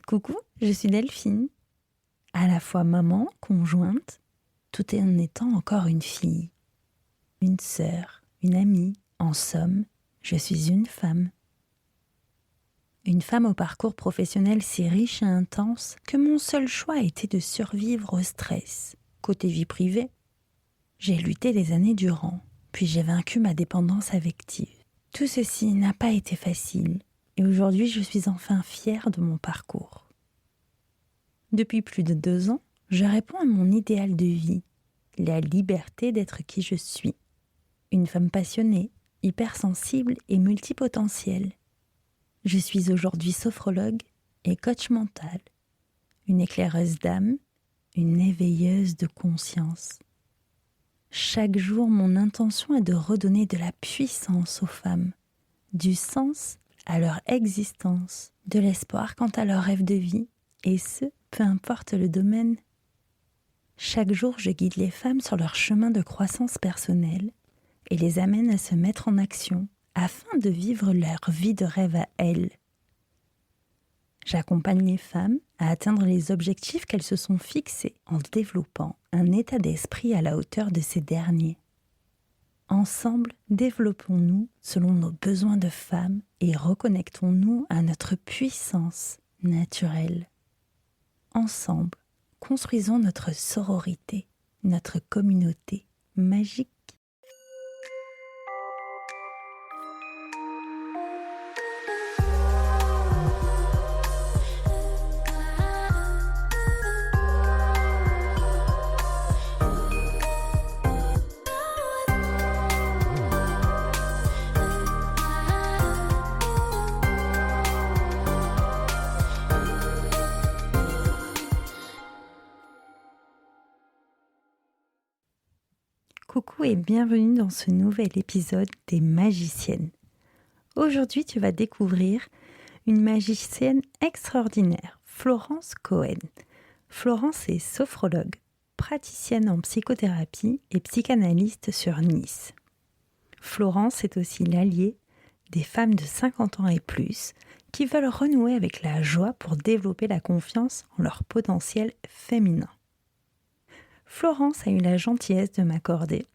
Coucou, je suis Delphine, à la fois maman, conjointe, tout en étant encore une fille, une sœur, une amie. En somme, je suis une femme. Une femme au parcours professionnel si riche et intense que mon seul choix était de survivre au stress. Côté vie privée, j'ai lutté des années durant, puis j'ai vaincu ma dépendance affective. Tout ceci n'a pas été facile, et aujourd'hui je suis enfin fière de mon parcours. Depuis plus de 2 ans, je réponds à mon idéal de vie, la liberté d'être qui je suis. Une femme passionnée, hypersensible et multipotentielle. Je suis aujourd'hui sophrologue et coach mental, une éclaireuse d'âme, une éveilleuse de conscience. Chaque jour, mon intention est de redonner de la puissance aux femmes, du sens à leur existence, de l'espoir quant à leur rêve de vie, et ce, peu importe le domaine. Chaque jour, je guide les femmes sur leur chemin de croissance personnelle et les amène à se mettre en action afin de vivre leur vie de rêve à elles. J'accompagne les femmes à atteindre les objectifs qu'elles se sont fixés en développant un état d'esprit à la hauteur de ces derniers. Ensemble, développons-nous selon nos besoins de femmes et reconnectons-nous à notre puissance naturelle. Ensemble, construisons notre sororité, notre communauté magique. Coucou et bienvenue dans ce nouvel épisode des magiciennes. Aujourd'hui, tu vas découvrir une magicienne extraordinaire, Florence Cohen. Florence est sophrologue, praticienne en psychothérapie et psychanalyste sur Nice. Florence est aussi l'alliée des femmes de 50 ans et plus qui veulent renouer avec la joie pour développer la confiance en leur potentiel féminin. Florence a eu la gentillesse de m'accorder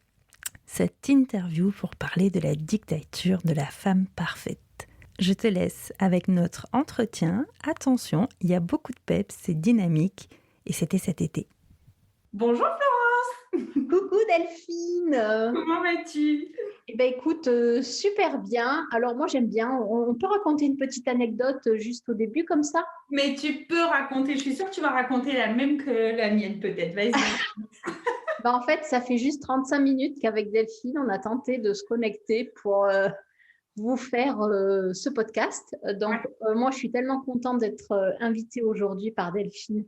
cette interview pour parler de la dictature de la femme parfaite. Je te laisse avec notre entretien. Attention, il y a beaucoup de peps, c'est dynamique et c'était cet été. Bonjour Florence. Coucou Delphine. Comment vas-tu? Eh ben écoute, super bien. Alors moi j'aime bien. On peut raconter une petite anecdote juste au début comme ça? Mais tu peux raconter, je suis sûre que tu vas raconter la même que la mienne peut-être. Vas-y. En fait, ça fait juste 35 minutes qu'avec Delphine, on a tenté de se connecter pour vous faire ce podcast. Donc moi je suis tellement contente d'être invitée aujourd'hui par Delphine.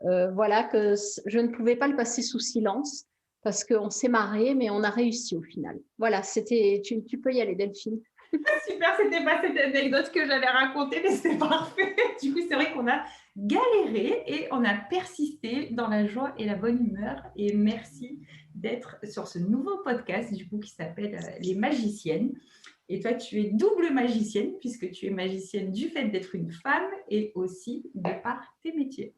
Voilà que je ne pouvais pas le passer sous silence parce qu'on s'est marré, mais on a réussi au final. Voilà, tu peux y aller Delphine. Super, c'était pas cette anecdote que j'allais raconter, mais c'est parfait. Du coup, c'est vrai qu'on a galéré et on a persisté dans la joie et la bonne humeur. Et merci d'être sur ce nouveau podcast du coup qui s'appelle Les Magiciennes. Et toi, tu es double magicienne puisque tu es magicienne du fait d'être une femme et aussi de par tes métiers.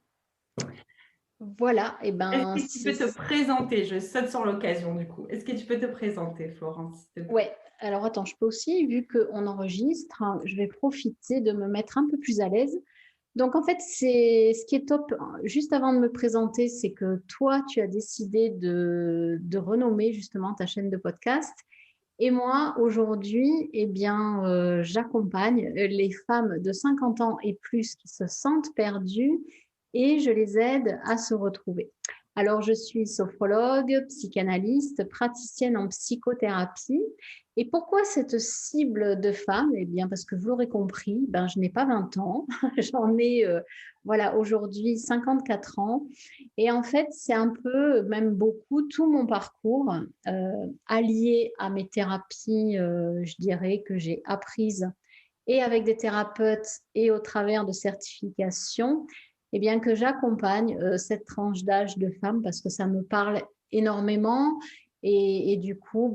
Voilà, et Est-ce que tu peux te présenter? Je saute sur l'occasion du coup. Est-ce que tu peux te présenter, Florence? Ouais, alors attends, je peux aussi, vu qu'on enregistre, je vais profiter de me mettre un peu plus à l'aise. Donc en fait, c'est ce qui est top, juste avant de me présenter, c'est que toi, tu as décidé de renommer justement ta chaîne de podcast. Et moi, aujourd'hui, eh bien, j'accompagne les femmes de 50 ans et plus qui se sentent perdues et je les aide à se retrouver. Alors, je suis sophrologue, psychanalyste, praticienne en psychothérapie. Et pourquoi cette cible de femmes? Eh bien, parce que vous l'aurez compris, je n'ai pas 20 ans. J'en ai aujourd'hui 54 ans. Et en fait, c'est un peu, même beaucoup, tout mon parcours allié à mes thérapies, je dirais, que j'ai apprises et avec des thérapeutes et au travers de certifications. Eh bien, que j'accompagne cette tranche d'âge de femmes parce que ça me parle énormément. Et du coup,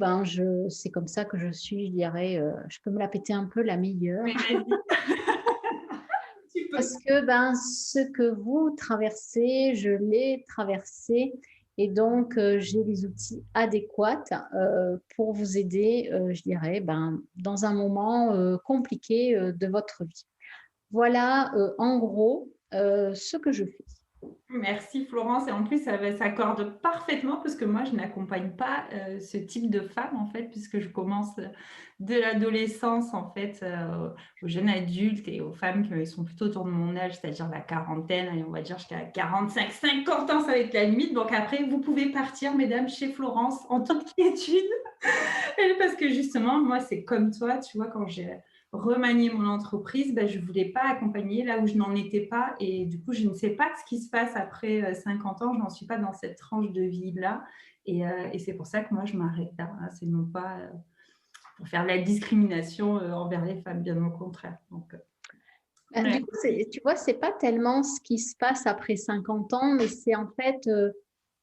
c'est comme ça que je suis, je dirais, je peux me la péter un peu la meilleure. Mais vas-y. Tu Parce que ce que vous traversez, je l'ai traversé et donc j'ai les outils adéquats pour vous aider, je dirais, dans un moment compliqué de votre vie. Voilà en gros ce que je fais. Merci Florence. Et en plus, ça s'accorde parfaitement parce que moi, je n'accompagne pas ce type de femme, en fait, puisque je commence de l'adolescence, en fait, aux jeunes adultes et aux femmes qui sont plutôt autour de mon âge, c'est-à-dire la quarantaine, et on va dire jusqu'à 45, 50 ans, ça va être la limite. Donc après, vous pouvez partir, mesdames, chez Florence en toute quiétude. Et parce que justement, moi, c'est comme toi, tu vois, quand j'ai remanié mon entreprise, je ne voulais pas accompagner là où je n'en étais pas. Et du coup, je ne sais pas ce qui se passe après 50 ans. Je n'en suis pas dans cette tranche de vie-là. Et c'est pour ça que moi, je m'arrête là. C'est non pas pour faire la discrimination envers les femmes, bien au contraire. Donc, Du coup, tu vois, c'est pas tellement ce qui se passe après 50 ans, mais c'est en fait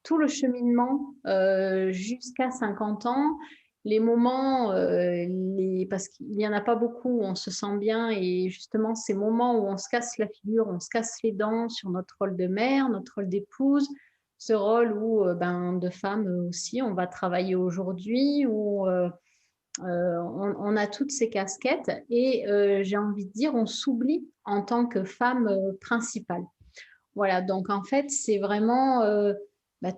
tout le cheminement jusqu'à 50 ans, les moments, parce qu'il n'y en a pas beaucoup où on se sent bien, et justement ces moments où on se casse la figure, on se casse les dents sur notre rôle de mère, notre rôle d'épouse, ce rôle où, de femme aussi, on va travailler aujourd'hui, où on a toutes ces casquettes et j'ai envie de dire, on s'oublie en tant que femme principale. Voilà, donc en fait, c'est vraiment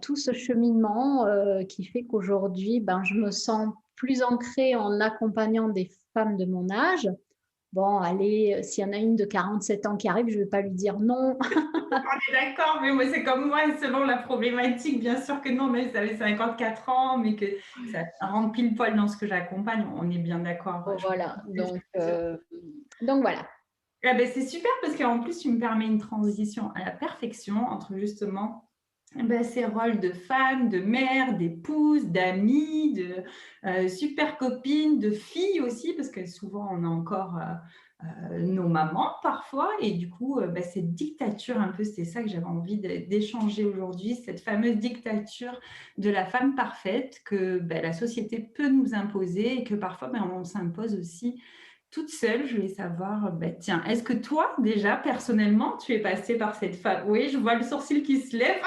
tout ce cheminement qui fait qu'aujourd'hui, je me sens plus ancrée en accompagnant des femmes de mon âge. Bon, allez, s'il y en a une de 47 ans qui arrive, je ne vais pas lui dire non. on est d'accord, mais moi, c'est comme moi, selon la problématique, bien sûr que non, mais ça avait 54 ans, mais que ça rentre pile poil dans ce que j'accompagne, on est bien d'accord. Bon, voilà, donc voilà. Ah ben, c'est super parce qu'en plus, tu me permets une transition à la perfection entre justement ces rôles de femme, de mère, d'épouse, d'amie, de super copine, de fille aussi, parce que souvent on a encore nos mamans parfois, et du coup, cette dictature un peu, c'est ça que j'avais envie d'échanger aujourd'hui, cette fameuse dictature de la femme parfaite que la société peut nous imposer et que parfois on s'impose aussi toute seule. Je voulais savoir, tiens, est-ce que toi, déjà, personnellement, tu es passée par cette phase? Oui, je vois le sourcil qui se lève.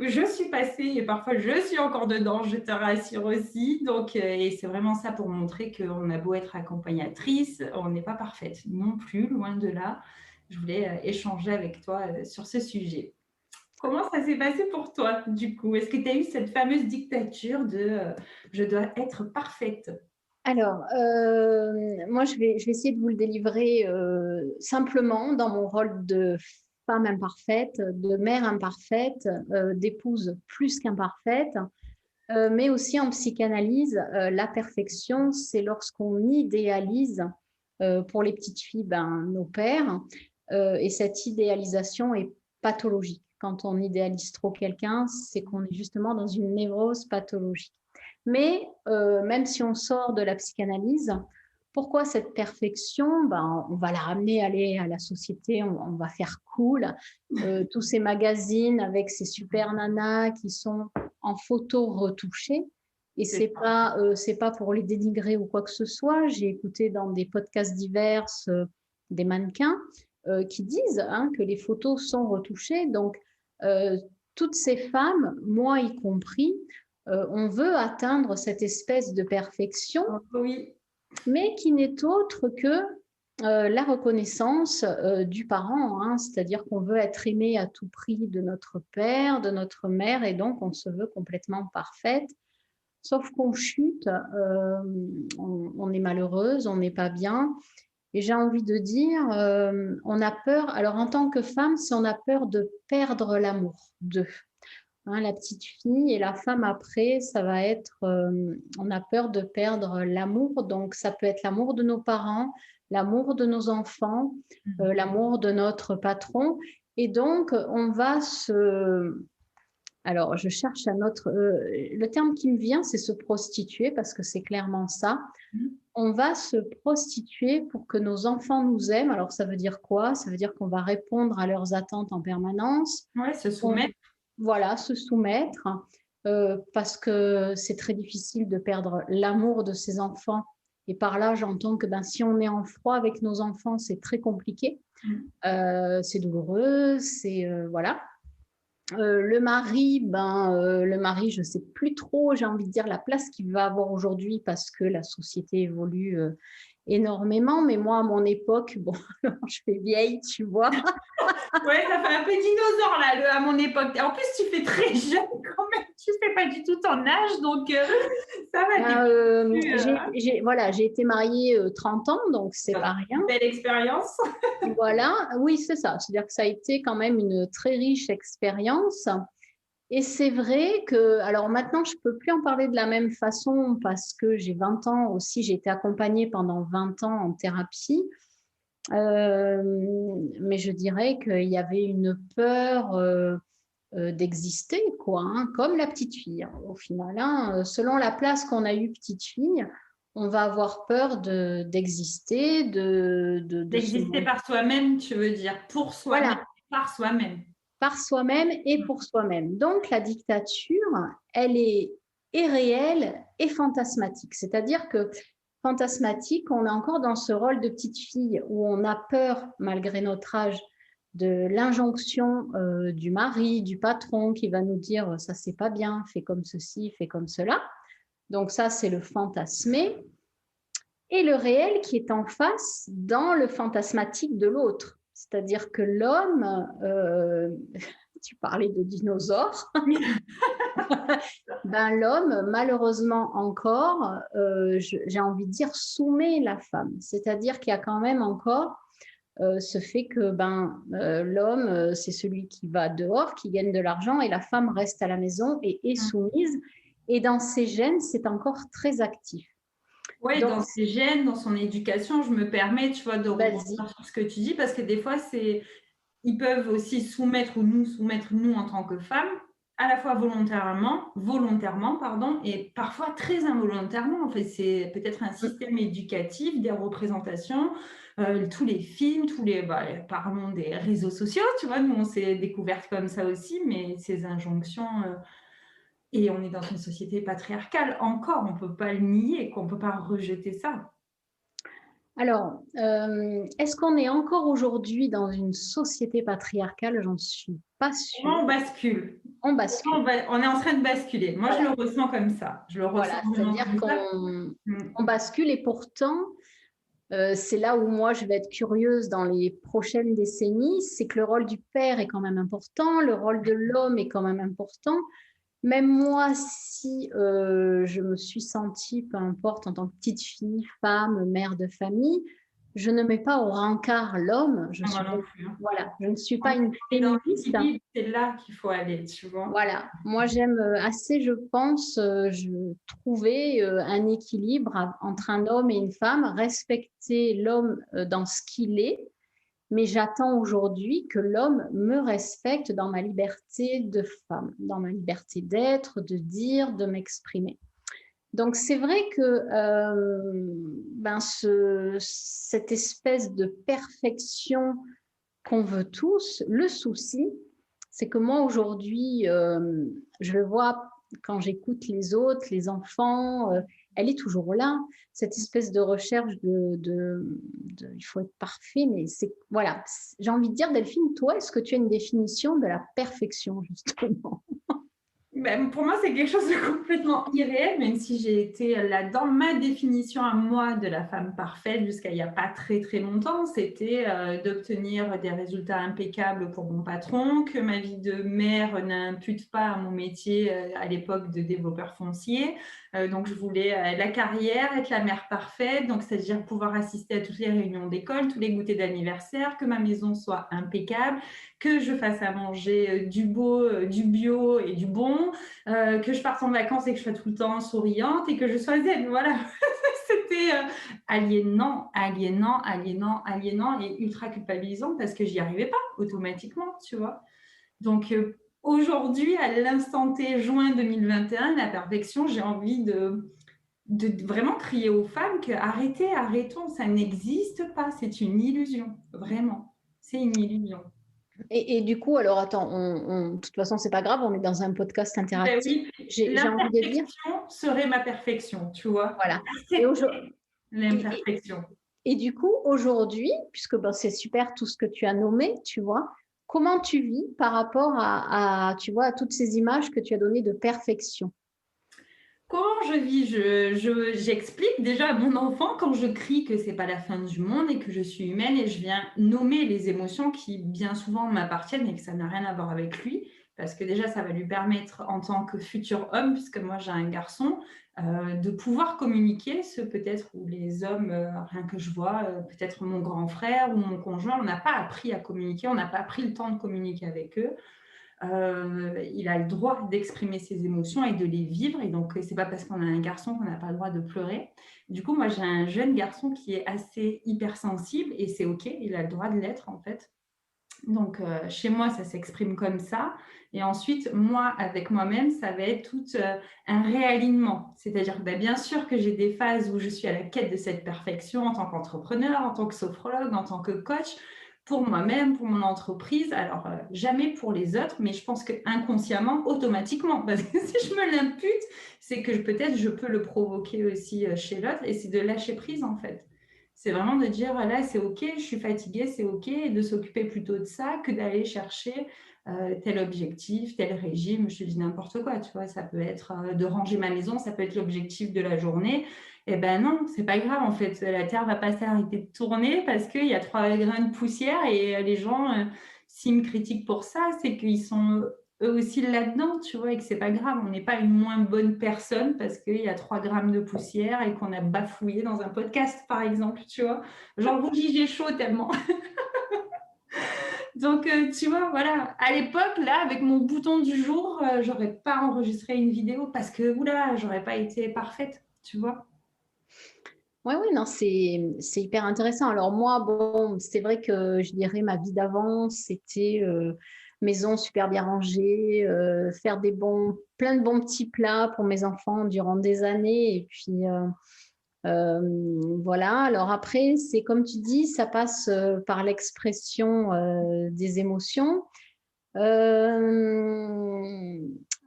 Je suis passée et parfois je suis encore dedans, je te rassure aussi. Donc, et c'est vraiment ça pour montrer qu'on a beau être accompagnatrice, on n'est pas parfaite non plus, loin de là. Je voulais échanger avec toi sur ce sujet. Comment ça s'est passé pour toi, du coup? Est-ce que tu as eu cette fameuse dictature de je dois être parfaite? Alors, moi, je vais essayer de vous le délivrer simplement dans mon rôle de femme imparfaite, de mère imparfaite, d'épouse plus qu'imparfaite, mais aussi en psychanalyse, la perfection, c'est lorsqu'on idéalise pour les petites filles nos pères, et cette idéalisation est pathologique. Quand on idéalise trop quelqu'un, c'est qu'on est justement dans une névrose pathologique. Mais même si on sort de la psychanalyse, pourquoi cette perfection? On va la ramener à la société, on va faire cool. Tous ces magazines avec ces super nanas qui sont en photo retouchée. Et c'est pas pour les dénigrer ou quoi que ce soit. J'ai écouté dans des podcasts divers des mannequins qui disent que les photos sont retouchées. Donc, toutes ces femmes, moi y compris, on veut atteindre cette espèce de perfection, Oui. mais qui n'est autre que la reconnaissance du parent, c'est-à-dire qu'on veut être aimé à tout prix de notre père, de notre mère, et donc on se veut complètement parfaite. Sauf qu'on chute, on est malheureuse, on n'est pas bien. Et j'ai envie de dire, on a peur, alors en tant que femme, si on a peur de perdre l'amour d'eux. La petite fille et la femme après, ça va être, on a peur de perdre l'amour, donc ça peut être l'amour de nos parents, l'amour de nos enfants, l'amour de notre patron, et donc on va alors je cherche un autre, le terme qui me vient, c'est se prostituer, parce que c'est clairement ça. On va se prostituer pour que nos enfants nous aiment. Alors ça veut dire quoi? Ça veut dire qu'on va répondre à leurs attentes en permanence. Ouais, se soumettre. Voilà, se soumettre, parce que c'est très difficile de perdre l'amour de ses enfants. Et par là, j'entends que si on est en froid avec nos enfants, c'est très compliqué. C'est douloureux, voilà. Le mari, je ne sais plus trop, j'ai envie de dire, la place qu'il va avoir aujourd'hui parce que la société évolue énormément. Mais moi, à mon époque, bon, je fais vieille, tu vois. Ouais, ça fait un peu dinosaure là, à mon époque. En plus, tu fais très jeune quand même. Tu fais pas du tout ton âge, donc ça va. Voilà, j'ai été mariée 30 ans, donc c'est pas rien. Belle expérience. Voilà, oui, c'est ça. C'est-à-dire que ça a été quand même une très riche expérience. Et c'est vrai que, alors maintenant, je ne peux plus en parler de la même façon parce que j'ai 20 ans aussi, j'ai été accompagnée pendant 20 ans en thérapie. Mais je dirais qu'il y avait une peur d'exister, quoi, hein, comme la petite fille, hein, au final. Hein, selon la place qu'on a eue petite fille, on va avoir peur d'exister, D'exister par soi-même, tu veux dire, pour soi-même, voilà, par soi-même. par soi-même et pour soi-même. Donc, la dictature, elle est réelle et fantasmatique. C'est-à-dire que fantasmatique, on est encore dans ce rôle de petite fille où on a peur, malgré notre âge, de l'injonction du mari, du patron qui va nous dire ça c'est pas bien, fais comme ceci, fais comme cela. Donc ça c'est le fantasmé et le réel qui est en face dans le fantasmatique de l'autre. C'est-à-dire que l'homme, tu parlais de dinosaures, l'homme, malheureusement encore, j'ai envie de dire, soumet la femme. C'est-à-dire qu'il y a quand même encore ce fait que l'homme, c'est celui qui va dehors, qui gagne de l'argent, et la femme reste à la maison et est soumise. Et dans ses gènes, c'est encore très actif. Oui, dans ses gènes, dans son éducation, je me permets, tu vois, de rebondir sur ce que tu dis, parce que des fois, ils peuvent aussi soumettre nous en tant que femmes, à la fois volontairement, pardon, et parfois très involontairement. En fait, c'est peut-être un système éducatif, des représentations, tous les films, parlons des réseaux sociaux, tu vois, nous on s'est découvertes comme ça aussi, mais ces injonctions, et on est dans une société patriarcale encore, on ne peut pas le nier, qu'on ne peut pas rejeter ça. Alors, est-ce qu'on est encore aujourd'hui dans une société patriarcale? J'en suis pas sûre. On bascule. On bascule. On est en train de basculer. Moi, voilà. Je le ressens comme ça. Je le ressens c'est-à-dire qu'on bascule et pourtant, c'est là où moi, je vais être curieuse dans les prochaines décennies, c'est que le rôle du père est quand même important, le rôle de l'homme est quand même important. Même moi, si je me suis sentie, peu importe, en tant que petite fille, femme, mère de famille, je ne mets pas au rencard l'homme. Je ne suis pas une féministe. C'est là qu'il faut aller, tu vois. Voilà. Moi, j'aime assez, je pense, trouver un équilibre entre un homme et une femme, respecter l'homme dans ce qu'il est. Mais j'attends aujourd'hui que l'homme me respecte dans ma liberté de femme, dans ma liberté d'être, de dire, de m'exprimer. Donc, c'est vrai que cette espèce de perfection qu'on veut tous, le souci, c'est que moi, aujourd'hui, je le vois quand j'écoute les autres, les enfants, elle est toujours là, cette espèce de recherche il faut être parfait, mais voilà, j'ai envie de dire, Delphine, toi, est-ce que tu as une définition de la perfection, justement? Pour moi, c'est quelque chose de complètement irréel, même si j'ai été là dans ma définition à moi de la femme parfaite jusqu'à il n'y a pas très très longtemps, c'était d'obtenir des résultats impeccables pour mon patron, que ma vie de mère n'impute pas à mon métier à l'époque de développeur foncier. Donc, je voulais la carrière, être la mère parfaite, donc c'est-à-dire pouvoir assister à toutes les réunions d'école, tous les goûters d'anniversaire, que ma maison soit impeccable, que je fasse à manger du beau, du bio et du bon, que je parte en vacances et que je sois tout le temps souriante et que je sois zen. Voilà, c'était aliénant et ultra culpabilisant parce que j'y arrivais pas automatiquement, tu vois. Donc, aujourd'hui, à l'instant T, juin 2021, la perfection, j'ai envie de vraiment crier aux femmes que arrêtons, ça n'existe pas, c'est une illusion, vraiment, c'est une illusion. Et du coup, alors attends, de toute façon, c'est pas grave, on est dans un podcast interactif. Oui, j'ai envie de dire. Serait ma perfection, tu vois. Voilà. L'imperfection. Et du coup, aujourd'hui, puisque c'est super tout ce que tu as nommé, tu vois, comment tu vis par rapport tu vois, à toutes ces images que tu as données de perfection? Comment je vis? J'explique déjà à mon enfant quand je crie que c'est pas la fin du monde et que je suis humaine et je viens nommer les émotions qui bien souvent m'appartiennent et que ça n'a rien à voir avec lui. Parce que déjà, ça va lui permettre en tant que futur homme, puisque moi j'ai un garçon, de pouvoir communiquer ce peut-être où les hommes, rien que je vois, peut-être mon grand frère ou mon conjoint, on n'a pas appris à communiquer, on n'a pas pris le temps de communiquer avec eux. Il a le droit d'exprimer ses émotions et de les vivre. Et donc, c'est pas parce qu'on a un garçon qu'on n'a pas le droit de pleurer. Du coup, moi, j'ai un jeune garçon qui est assez hypersensible et c'est OK, il a le droit de l'être en fait. Donc, chez moi, ça s'exprime comme ça. Et ensuite, moi, avec moi-même, ça va être tout un réalignement. C'est-à-dire que bien sûr que j'ai des phases où je suis à la quête de cette perfection en tant qu'entrepreneur, en tant que sophrologue, en tant que coach, pour moi-même, pour mon entreprise. Alors, jamais pour les autres, mais je pense que inconsciemment, automatiquement, parce que si je me l'impute, c'est que peut-être je peux le provoquer aussi chez l'autre et c'est de lâcher prise en fait. C'est vraiment de dire, voilà, c'est OK, je suis fatiguée, c'est OK, et de s'occuper plutôt de ça que d'aller chercher tel objectif, tel régime. Je te dis n'importe quoi, tu vois. Ça peut être de ranger ma maison, ça peut être l'objectif de la journée. Eh ben non, c'est pas grave en fait. La Terre va pas s'arrêter de tourner parce qu'il y a 3 grains de poussière et les gens, s'ils me critiquent pour ça, c'est qu'ils sont eux aussi là-dedans, tu vois, et que c'est pas grave. On n'est pas une moins bonne personne parce qu'il y a 3 grammes de poussière et qu'on a bafouillé dans un podcast, par exemple, tu vois. J'en rougis, j'ai chaud tellement. Donc, tu vois, voilà. À l'époque, là, avec mon bouton du jour, j'aurais pas enregistré une vidéo parce que, oula, j'aurais pas été parfaite, tu vois. Oui, oui, non, c'est hyper intéressant. Alors moi, bon, c'est vrai que je dirais ma vie d'avant, c'était maison super bien rangée, faire plein de bons petits plats pour mes enfants durant des années. Et puis voilà. Alors après, c'est comme tu dis, ça passe par l'expression des émotions. Euh,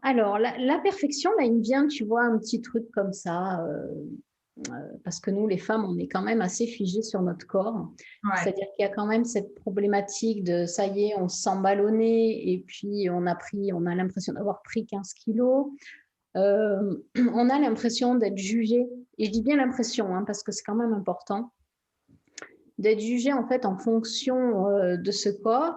alors, la perfection, là, il me vient, tu vois, un petit truc comme ça. Parce que nous, les femmes, on est quand même assez figées sur notre corps. Ouais. C'est-à-dire qu'il y a quand même cette problématique de ça y est, on se sent ballonné et puis on a l'impression d'avoir pris 15 kilos. On a l'impression d'être jugé. Et je dis bien l'impression, hein, parce que c'est quand même important d'être jugé en fait en fonction de ce corps.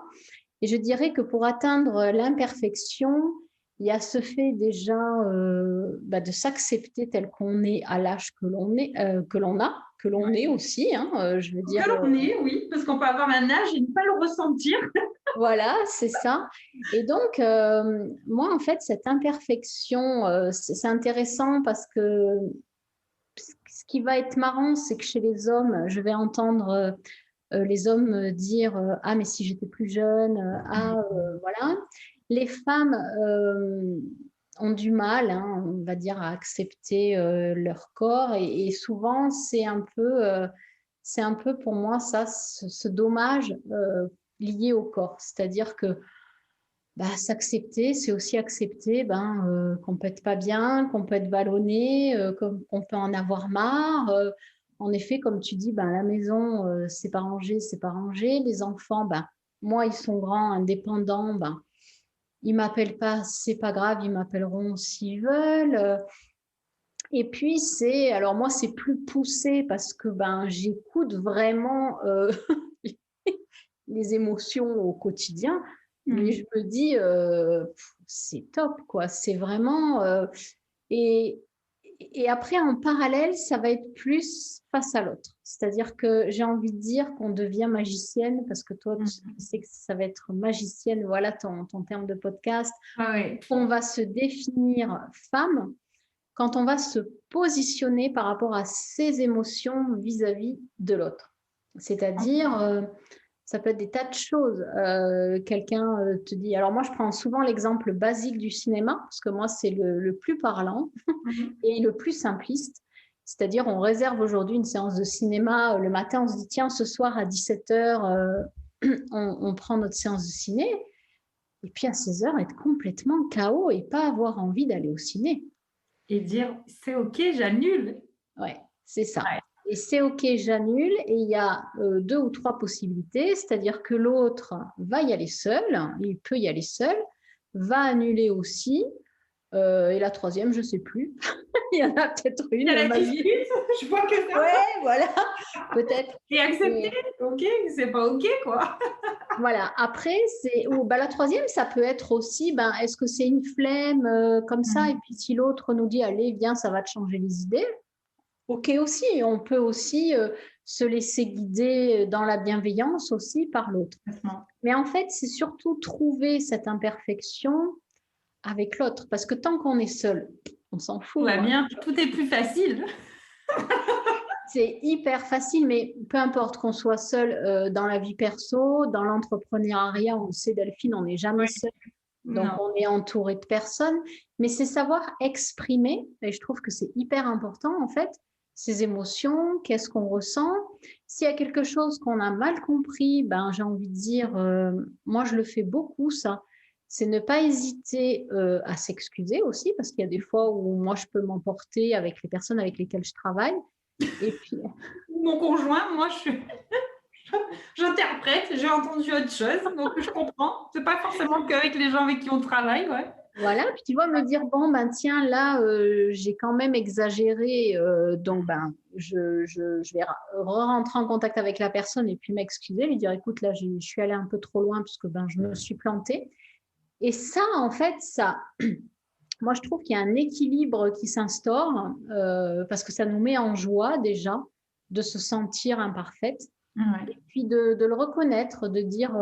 Et je dirais que pour atteindre l'imperfection, il y a ce fait déjà de s'accepter tel qu'on est à l'âge que l'on est, que l'on est aussi. Hein, je veux dire. Que l'on est, oui, parce qu'on peut avoir un âge et ne pas le ressentir. Voilà, c'est ça. Et donc, moi, en fait, cette imperfection, c'est intéressant parce que ce qui va être marrant, c'est que chez les hommes, je vais entendre les hommes dire ah, mais si j'étais plus jeune, voilà. Les femmes ont du mal, hein, on va dire, à accepter leur corps et souvent, c'est un peu pour moi ça, ce dommage lié au corps. C'est-à-dire que s'accepter, c'est aussi accepter qu'on peut être pas bien, qu'on peut être ballonné, qu'on peut en avoir marre. En effet, comme tu dis, la maison, c'est pas rangé, c'est pas rangé. Les enfants, moi, ils sont grands, indépendants, ils m'appellent pas, c'est pas grave, ils m'appelleront s'ils veulent. Et puis, alors moi, c'est plus poussé parce que j'écoute vraiment les émotions au quotidien. Mais je me dis, c'est top, quoi. C'est vraiment. Et, et après, en parallèle, ça va être plus face à l'autre. C'est-à-dire que j'ai envie de dire qu'on devient magicienne, parce que toi, tu sais que ça va être magicienne, voilà ton terme de podcast. Ah ouais. On va se définir femme quand on va se positionner par rapport à ses émotions vis-à-vis de l'autre. C'est-à-dire. Ça peut être des tas de choses. Quelqu'un te dit... Alors moi, je prends souvent l'exemple basique du cinéma, parce que moi, c'est le plus parlant et le plus simpliste. C'est-à-dire, on réserve aujourd'hui une séance de cinéma. Le matin, on se dit, tiens, ce soir à 17h, on prend notre séance de ciné. Et puis à 16h, être complètement KO et pas avoir envie d'aller au ciné. Et dire, c'est OK, j'annule. Ouais, c'est ça. Ouais. Et c'est OK, j'annule. Et il y a 2 ou 3 possibilités, c'est-à-dire que l'autre va y aller seul, il peut y aller seul, va annuler aussi. Et la troisième, je ne sais plus. Il y en a peut-être Il y une a dans la ma vie. dispute, je vois que ça. Ouais, voilà, peut-être. Et accepter, Et ok, c'est pas ok, quoi. voilà. Après, la troisième, ça peut être aussi, est-ce que c'est une flemme comme ça? Et puis si l'autre nous dit, allez, viens, ça va te changer les idées. OK aussi, on peut aussi se laisser guider dans la bienveillance aussi par l'autre. Mais en fait, c'est surtout trouver cette imperfection avec l'autre, parce que tant qu'on est seul, on s'en fout. Tout va Hein. bien, tout est plus facile. C'est hyper facile, mais peu importe qu'on soit seul dans la vie perso, dans l'entrepreneuriat, on sait Delphine, on n'est jamais seul. Donc, Non. on est entouré de personnes, mais c'est savoir exprimer, et je trouve que c'est hyper important en fait, ces émotions, qu'est-ce qu'on ressent. S'il y a quelque chose qu'on a mal compris, j'ai envie de dire, moi je le fais beaucoup ça, c'est ne pas hésiter à s'excuser aussi, parce qu'il y a des fois où moi je peux m'emporter avec les personnes avec lesquelles je travaille. Et puis, Mon conjoint, moi, j'interprète, j'ai entendu autre chose, donc je comprends. C'est pas forcément qu'avec les gens avec qui on travaille, ouais. voilà, puis tu vois, me dire, bon, tiens, là, j'ai quand même exagéré, donc je vais rentrer en contact avec la personne et puis m'excuser, lui dire, écoute, là, je suis allée un peu trop loin parce que je me suis plantée. Et ça, en fait, moi, je trouve qu'il y a un équilibre qui s'instaure parce que ça nous met en joie déjà de se sentir imparfaite. Ouais. Et puis de le reconnaître, de dire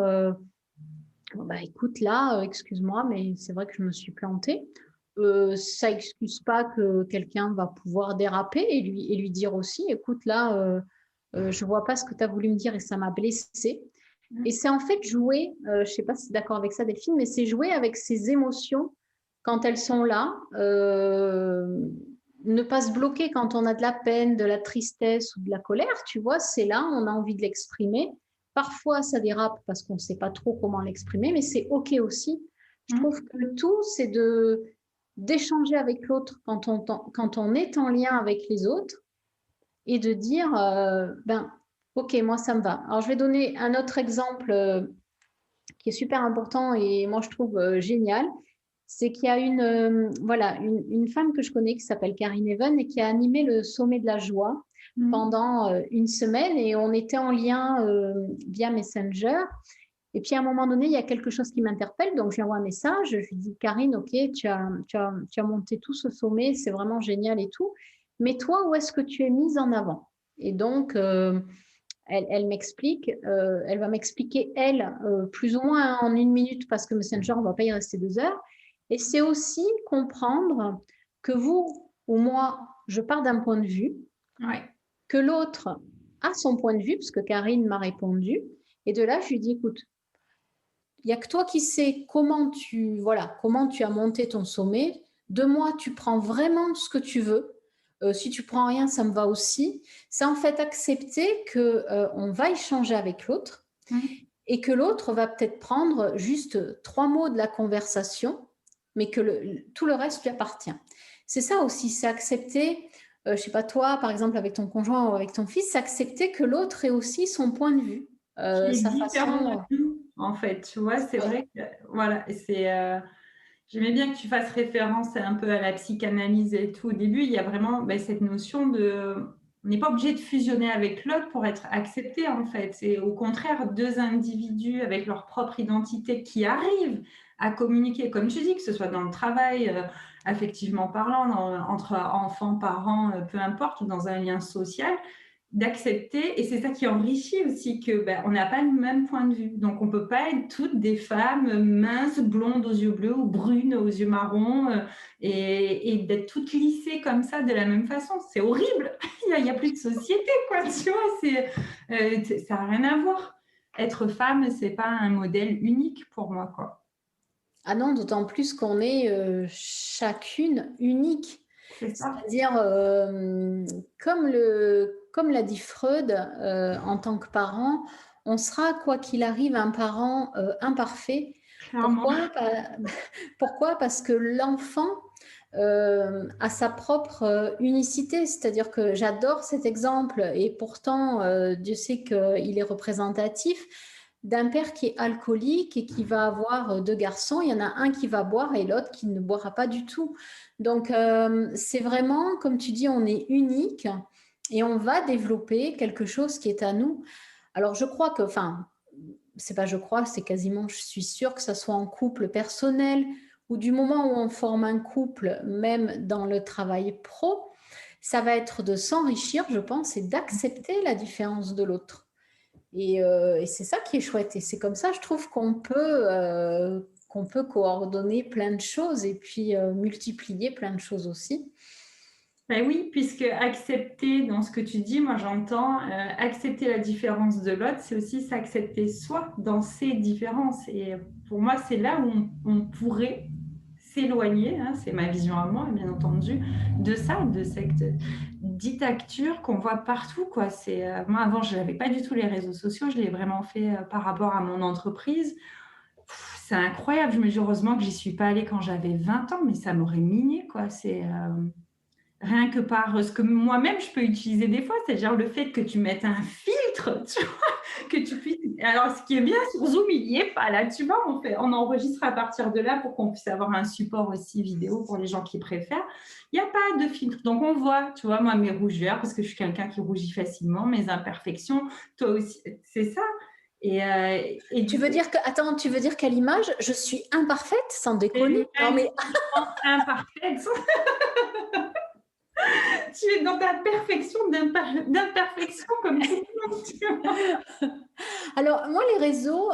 écoute là, excuse-moi, mais c'est vrai que je me suis plantée. Ça excuse pas que quelqu'un va pouvoir déraper et lui dire aussi, écoute là, je vois pas ce que tu as voulu me dire et ça m'a blessée. Et c'est en fait jouer, je sais pas si tu es d'accord avec ça Delphine, mais c'est jouer avec ses émotions quand elles sont là. Ne pas se bloquer quand on a de la peine, de la tristesse ou de la colère, tu vois, c'est là, on a envie de l'exprimer. Parfois, ça dérape parce qu'on ne sait pas trop comment l'exprimer, mais c'est OK aussi. Je trouve que le tout, c'est d'échanger avec l'autre quand on est en lien avec les autres et de dire, OK, moi, ça me va. Alors, je vais donner un autre exemple qui est super important et moi, je trouve génial. C'est qu'il y a une femme que je connais qui s'appelle Karine Even et qui a animé le Sommet de la joie pendant une semaine et on était en lien via Messenger. Et puis à un moment donné, il y a quelque chose qui m'interpelle, donc je lui envoie un message, je lui dis Karine, ok, tu as monté tout ce sommet, c'est vraiment génial et tout, mais toi, où est-ce que tu es mise en avant? Et donc, elle m'explique, elle va m'expliquer, plus ou moins en 1 minute, parce que Messenger, on ne va pas y rester 2 heures. Et c'est aussi comprendre que vous ou moi, je pars d'un point de vue, que l'autre a son point de vue, parce que Karine m'a répondu. Et de là, je lui dis, écoute, il n'y a que toi qui sais comment tu as monté ton sommet. De moi, tu prends vraiment ce que tu veux. Si tu prends rien, ça me va aussi. C'est en fait accepter qu'on va échanger avec l'autre et que l'autre va peut-être prendre juste 3 mots de la conversation, mais que tout le reste lui appartient. C'est ça aussi, c'est accepter, je ne sais pas toi, par exemple, avec ton conjoint ou avec ton fils, c'est accepter que l'autre ait aussi son point de vue, sa façon. En fait, tu vois, c'est vrai que voilà, j'aimais bien que tu fasses référence un peu à la psychanalyse et tout. Au début, il y a vraiment cette notion on n'est pas obligé de fusionner avec l'autre pour être accepté, en fait. C'est au contraire 2 individus avec leur propre identité qui arrivent à communiquer, comme tu dis, que ce soit dans le travail, affectivement parlant, entre enfants, parents, peu importe, ou dans un lien social, d'accepter, et c'est ça qui enrichit aussi, que on n'a pas le même point de vue, donc on peut pas être toutes des femmes minces, blondes aux yeux bleus ou brunes aux yeux marrons, et d'être toutes lissées comme ça de la même façon, c'est horrible. Il y a plus de société, quoi, tu vois, ça n'a rien à voir. Être femme, c'est pas un modèle unique pour moi, quoi. Ah non, d'autant plus qu'on est chacune unique. C'est-à-dire, comme l'a dit Freud, en tant que parent, on sera, quoi qu'il arrive, un parent imparfait. Clairement. Pourquoi? Parce que l'enfant a sa propre unicité. C'est-à-dire que j'adore cet exemple et pourtant, Dieu sait qu'il est représentatif d'un père qui est alcoolique et qui va avoir deux garçons. Il y en a un qui va boire et l'autre qui ne boira pas du tout. Donc, c'est vraiment, comme tu dis, on est unique et on va développer quelque chose qui est à nous. Alors, je crois que, enfin, c'est pas je crois, c'est quasiment, je suis sûre que ça soit en couple personnel ou du moment où on forme un couple, même dans le travail pro, ça va être de s'enrichir, je pense, et d'accepter la différence de l'autre. Et c'est ça qui est chouette. Et c'est comme ça, je trouve qu'on peut coordonner plein de choses et puis multiplier plein de choses aussi. Ben oui, puisque accepter dans ce que tu dis, moi j'entends accepter la différence de l'autre, c'est aussi s'accepter soi dans ses différences. Et pour moi, c'est là où on pourrait s'éloigner, hein, c'est ma vision à moi, bien entendu, de ça, de cette dictature qu'on voit partout, quoi. Moi, avant, je n'avais pas du tout les réseaux sociaux, je l'ai vraiment fait par rapport à mon entreprise. C'est incroyable, je me dis heureusement que j'y suis pas allée quand j'avais 20 ans, mais ça m'aurait miné, quoi. Rien que par ce que moi-même je peux utiliser des fois, c'est-à-dire le fait que tu mettes un filtre, tu vois, que tu puisses. Alors, ce qui est bien sur Zoom, il n'y est pas là, tu vois, on enregistre à partir de là pour qu'on puisse avoir un support aussi vidéo pour les gens qui préfèrent. Il n'y a pas de filtre, donc on voit, tu vois, moi mes rougeurs, parce que je suis quelqu'un qui rougit facilement, mes imperfections, toi aussi, c'est ça. Et Tu veux dire que, attends, tu veux dire qu'à l'image, je suis imparfaite, sans déconner? Non, mais imparfaite. Tu es dans ta perfection d'imperfection comme tout le monde. Tu vois. alors, moi, les réseaux,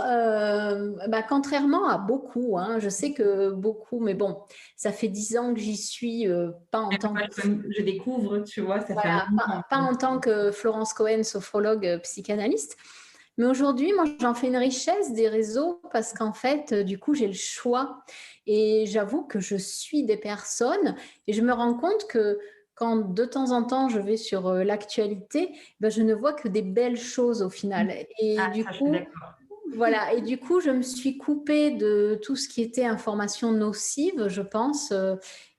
contrairement à beaucoup, hein, je sais que beaucoup, mais bon, ça fait 10 ans que j'y suis, pas en tant que, Je découvre, tu vois, ça fait un voilà, moment. pas en tant que Florence Cohen, sophrologue, psychanalyste. Mais aujourd'hui, moi, j'en fais une richesse des réseaux parce qu'en fait, du coup, j'ai le choix. Et j'avoue que je suis des personnes et je me rends compte que quand de temps en temps je vais sur l'actualité, ben, je ne vois que des belles choses au final. Et Ah, du ça, je suis coup, d'accord. voilà. Et du coup, je me suis coupée de tout ce qui était information nocive, je pense,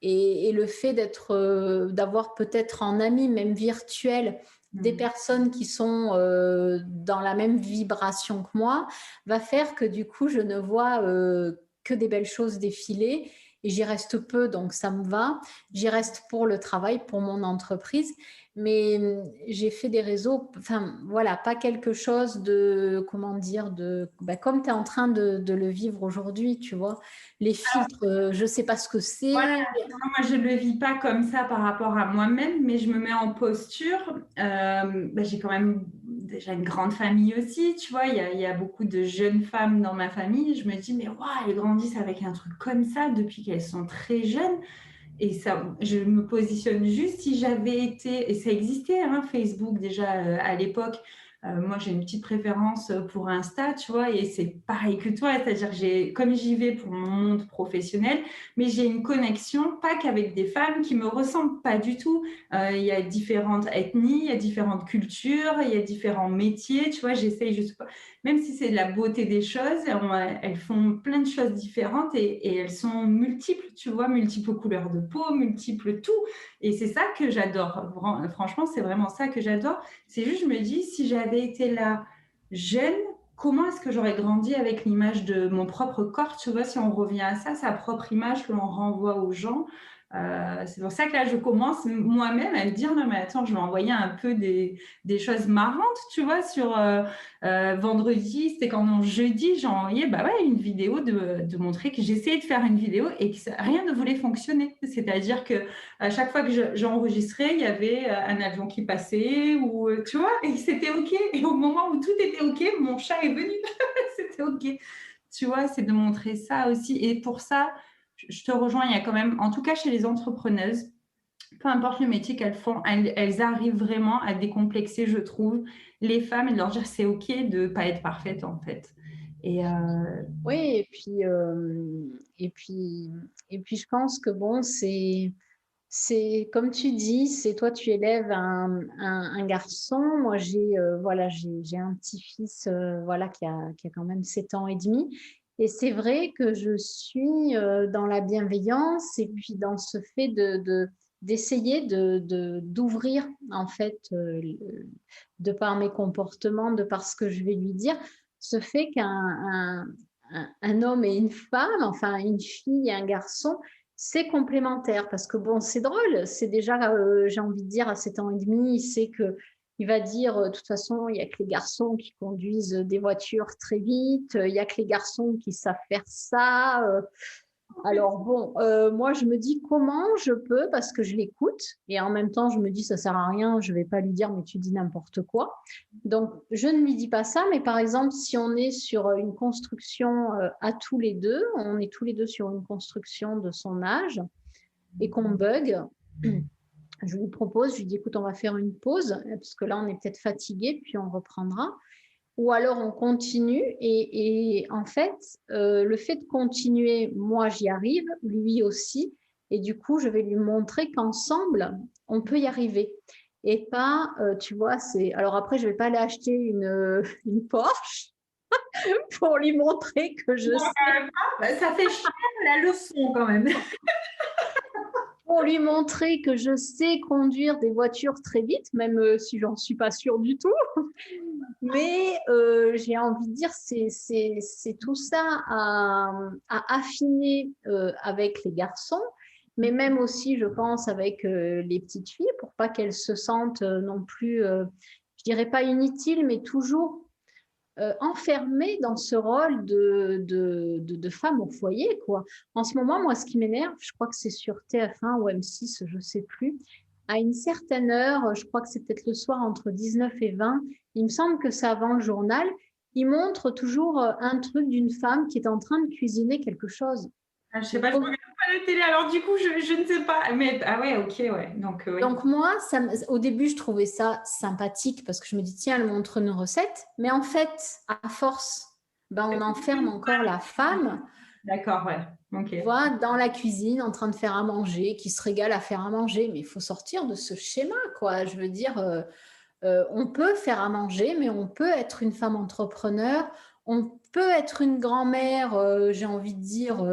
et le fait d'avoir peut-être en ami, même virtuel, des personnes qui sont dans la même vibration que moi, va faire que du coup, je ne vois que des belles choses défiler. Et j'y reste peu, donc ça me va. J'y reste pour le travail, pour mon entreprise. Mais j'ai fait des réseaux, enfin voilà, pas quelque chose de, comment dire, comme tu es en train de le vivre aujourd'hui, tu vois. Les filtres, je ne sais pas ce que Voilà, c'est. moi je ne le vis pas comme ça par rapport à moi-même, mais je me mets en posture. J'ai quand même déjà une grande famille aussi, tu vois, il y a beaucoup de jeunes femmes dans ma famille. Je me dis, mais waouh, elles grandissent avec un truc comme ça depuis qu'elles sont très jeunes. Et ça, je me positionne juste si j'avais été, et ça existait, hein, Facebook déjà à l'époque. Moi, j'ai une petite préférence pour Insta, tu vois, et c'est pareil que toi, c'est-à-dire comme j'y vais pour mon monde professionnel, mais j'ai une connexion, pas qu'avec des femmes qui me ressemblent pas du tout. Il y a différentes ethnies, il y a différentes cultures, il y a différents métiers, tu vois, j'essaye juste pas, même si c'est de la beauté des choses, elles font plein de choses différentes et elles sont multiples, tu vois, multiples couleurs de peau, multiples tout. Et c'est ça que j'adore. Franchement, c'est vraiment ça que j'adore. C'est juste, je me dis, si j'avais été là jeune, comment est-ce que j'aurais grandi avec l'image de mon propre corps, tu vois, si on revient à ça, sa propre image que l'on renvoie aux gens. C'est pour ça que là, je commence moi-même à me dire, non mais attends, je vais envoyer un peu des choses marrantes, tu vois, sur vendredi, c'était quand jeudi, j'ai envoyé une vidéo de montrer que j'essayais de faire une vidéo et que rien ne voulait fonctionner. C'est-à-dire que à chaque fois que j'enregistrais, il y avait un avion qui passait ou tu vois, et c'était OK. Et au moment où tout était OK, mon chat est venu. C'était OK. Tu vois, c'est de montrer ça aussi. Et pour ça, je te rejoins, il y a quand même, en tout cas chez les entrepreneuses, peu importe le métier qu'elles font, elles arrivent vraiment à décomplexer, je trouve, les femmes et de leur dire c'est OK de ne pas être parfaite en fait. Et Oui, et puis je pense que bon, c'est comme tu dis, c'est toi tu élèves un garçon. Moi j'ai voilà, j'ai un petit-fils voilà qui a quand même 7 ans et demi. Et c'est vrai que je suis dans la bienveillance et puis dans ce fait d'essayer d'ouvrir, en fait, de par mes comportements, de par ce que je vais lui dire, ce fait qu'un homme et une femme, enfin une fille et un garçon, c'est complémentaire. Parce que bon, c'est drôle, c'est déjà, j'ai envie de dire, à 7 ans et demi, il sait que il va dire, de toute façon, il n'y a que les garçons qui conduisent des voitures très vite, il n'y a que les garçons qui savent faire ça. Alors bon, moi je me dis comment je peux, parce que je l'écoute, et en même temps je me dis ça sert à rien, je ne vais pas lui dire mais tu dis n'importe quoi. Donc je ne lui dis pas ça, mais par exemple si on est sur une construction à tous les deux, on est tous les deux sur une construction de son âge, et qu'on bug, je lui propose, je lui dis écoute on va faire une pause, parce que là on est peut-être fatigué, puis on reprendra. Ou alors on continue et en fait, le fait de continuer, moi j'y arrive, lui aussi, et du coup je vais lui montrer qu'ensemble on peut y arriver. Et pas, tu vois, c'est. Alors après, je vais pas aller acheter une Porsche pour lui montrer que je Non, sais. quand même pas. Ça fait cher la leçon quand même. Pour lui montrer que je sais conduire des voitures très vite, même si j'en suis pas sûre du tout. Mais j'ai envie de dire, c'est tout ça à affiner avec les garçons, mais même aussi, je pense, avec les petites filles, pour pas qu'elles se sentent non plus, je dirais pas inutiles, mais toujours enfermée dans ce rôle de femme au foyer, quoi. En ce moment, moi, ce qui m'énerve, je crois que c'est sur TF1 ou M6, je ne sais plus, à une certaine heure, je crois que c'est peut-être le soir entre 19 et 20, il me semble que c'est avant le journal, il montre toujours un truc d'une femme qui est en train de cuisiner quelque chose. Ah, je sais pas, je regarde pas la télé, alors du coup, je ne sais pas. Mais ah ouais, ok, ouais. Donc, oui. Donc moi, au début, je trouvais ça sympathique parce que je me dis, tiens, elle montre une recette. Mais en fait, à force, ben, on enferme encore la femme. D'accord, ouais. Ok. Tu vois, dans la cuisine, en train de faire à manger, qui se régale à faire à manger. Mais il faut sortir de ce schéma, quoi. Je veux dire, on peut faire à manger, mais on peut être une femme entrepreneur. On peut être une grand-mère, j'ai envie de dire,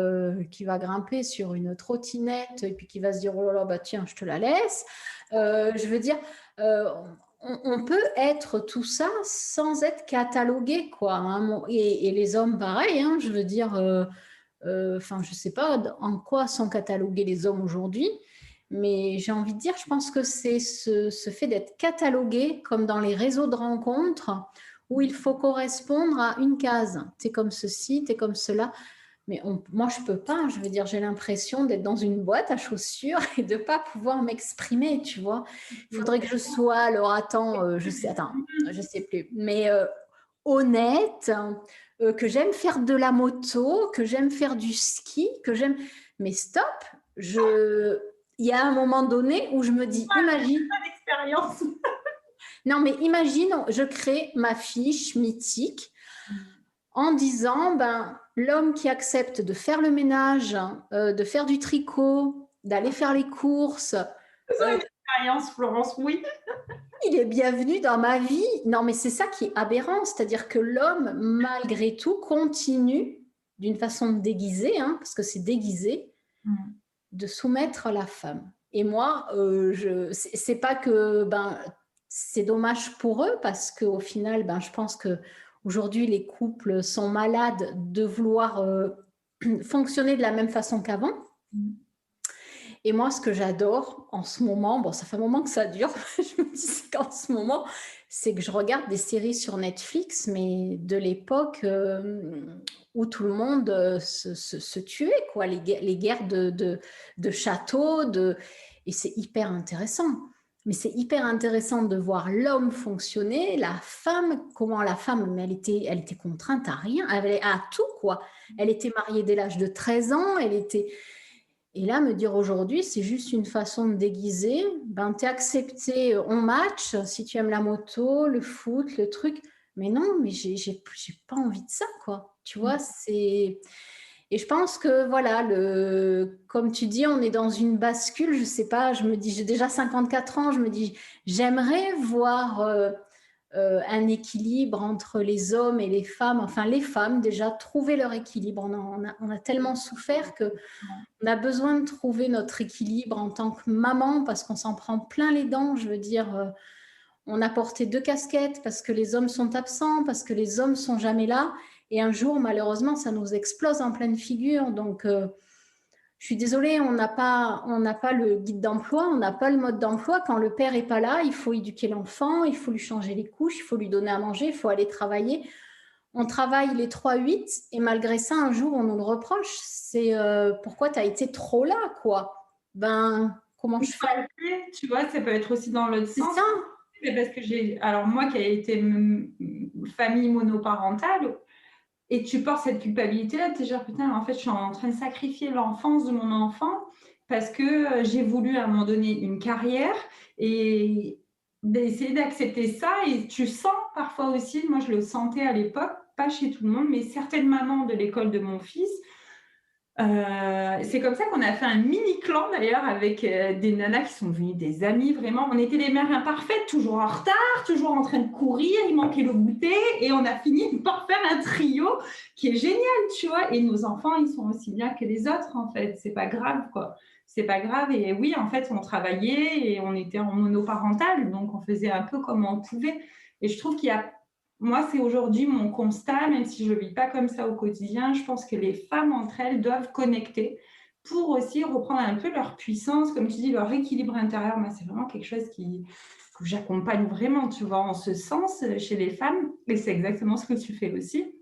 qui va grimper sur une trottinette et puis qui va se dire, oh là là, bah tiens, je te la laisse. Je veux dire, euh, on peut être tout ça sans être catalogué, quoi. Hein. Et les hommes, pareil, hein, je veux dire, enfin, je ne sais pas en quoi sont catalogués les hommes aujourd'hui, mais j'ai envie de dire, je pense que c'est ce fait d'être catalogué comme dans les réseaux de rencontres où il faut correspondre à une case. Tu es comme ceci, tu es comme cela. Mais moi, je ne peux pas. Je veux dire, j'ai l'impression d'être dans une boîte à chaussures et de ne pas pouvoir m'exprimer, tu vois. Il faudrait que je sois, alors attends, je sais plus, mais honnête, que j'aime faire de la moto, que j'aime faire du ski, que j'aime. Mais stop, il y a un moment donné où je me dis, imagine. Expérience. Non, mais imagine, je crée ma fiche mythique en disant, ben, l'homme qui accepte de faire le ménage, de faire du tricot, d'aller faire les courses. C'est une expérience, Florence, oui. Il est bienvenu dans ma vie. Non, mais c'est ça qui est aberrant, c'est-à-dire que l'homme, malgré tout, continue d'une façon déguisée, hein, parce que c'est déguisé, de soumettre la femme. Et moi, c'est pas que ben, c'est dommage pour eux, parce qu'au final, ben, je pense que aujourd'hui, les couples sont malades de vouloir fonctionner de la même façon qu'avant. Et moi, ce que j'adore en ce moment, bon, ça fait un moment que ça dure, je me dis qu'en ce moment, c'est que je regarde des séries sur Netflix, mais de l'époque où tout le monde se tuait, quoi, les guerres de châteaux, et c'est hyper intéressant. Mais c'est hyper intéressant de voir l'homme fonctionner, la femme, comment la femme, mais elle était contrainte à rien, à tout, quoi. Elle était mariée dès l'âge de 13 ans, elle était... Et là, me dire aujourd'hui, c'est juste une façon de déguiser. Ben, t'es accepté, on match, si tu aimes la moto, le foot, le truc. Mais non, mais j'ai pas envie de ça, quoi. Tu vois, c'est... Et je pense que, voilà, comme tu dis, on est dans une bascule, je sais pas, je me dis, j'ai déjà 54 ans, je me dis, j'aimerais voir un équilibre entre les hommes et les femmes, enfin les femmes déjà, trouver leur équilibre. On a tellement souffert qu'on a besoin de trouver notre équilibre en tant que maman parce qu'on s'en prend plein les dents. Je veux dire, on a porté 2 casquettes parce que les hommes sont absents, parce que les hommes sont jamais là. Et un jour, malheureusement, ça nous explose en pleine figure. Donc, je suis désolée, on n'a pas le guide d'emploi, on n'a pas le mode d'emploi. Quand le père n'est pas là, il faut éduquer l'enfant, il faut lui changer les couches, il faut lui donner à manger, il faut aller travailler. On travaille les 3-8 et malgré ça, un jour, on nous le reproche. C'est pourquoi tu as été trop là, quoi. Ben, comment je fais? Tu vois, ça peut être aussi dans l'autre C'est sens. ça. Mais parce que alors moi qui ai été famille monoparentale, et tu portes cette culpabilité-là, tu es genre, putain, en fait, je suis en train de sacrifier l'enfance de mon enfant parce que j'ai voulu à un moment donné une carrière et d'essayer d'accepter ça. Et tu sens parfois aussi, moi je le sentais à l'époque, pas chez tout le monde, mais certaines mamans de l'école de mon fils, c'est comme ça qu'on a fait un mini clan d'ailleurs avec des nanas qui sont devenues des amies vraiment. On était les mères imparfaites, toujours en retard, toujours en train de courir, il manquait le goûter et on a fini par faire un trio qui est génial, tu vois. Et nos enfants, ils sont aussi bien que les autres en fait. C'est pas grave quoi. C'est pas grave. Et oui, en fait, on travaillait et on était en monoparental, donc on faisait un peu comme on pouvait. Et je trouve qu'il y a moi, c'est aujourd'hui mon constat, même si je ne vis pas comme ça au quotidien, je pense que les femmes entre elles doivent connecter pour aussi reprendre un peu leur puissance, comme tu dis, leur équilibre intérieur. Moi, c'est vraiment quelque chose que j'accompagne vraiment, tu vois, en ce sens chez les femmes. Et c'est exactement ce que tu fais aussi.